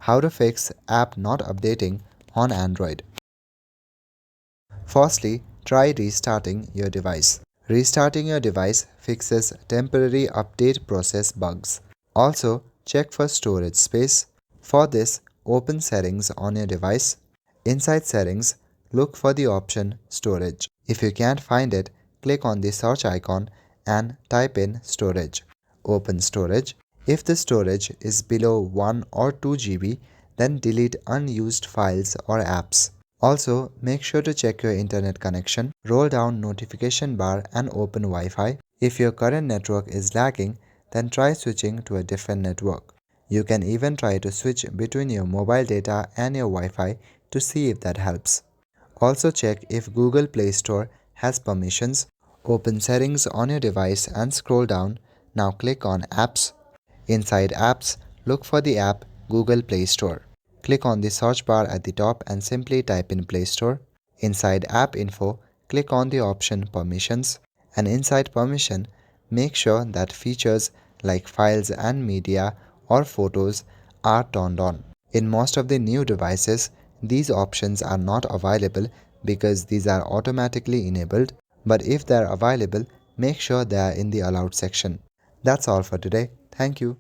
How to fix app not updating on Android. Firstly, try restarting your device. Restarting your device fixes temporary update process bugs. Also, check for storage space. For this, open Settings on your device. Inside Settings, look for the option Storage. If you can't find it, click on the search icon and type in Storage. Open Storage. If the storage is below 1 or 2 GB, then delete unused files or apps. Also, make sure to check your internet connection, roll down notification bar and open Wi-Fi. If your current network is lagging, then try switching to a different network. You can even try to switch between your mobile data and your Wi-Fi to see if that helps. Also check if Google Play Store has permissions. Open Settings on your device and scroll down. Now click on Apps. Inside Apps, look for the app Google Play Store. Click on the search bar at the top and simply type in Play Store. Inside App Info, click on the option Permissions, and inside Permission, make sure that features like files and media or photos are turned on. In most of the new devices, these options are not available because these are automatically enabled, but if they are available, make sure they are in the allowed section. That's all for today. Thank you.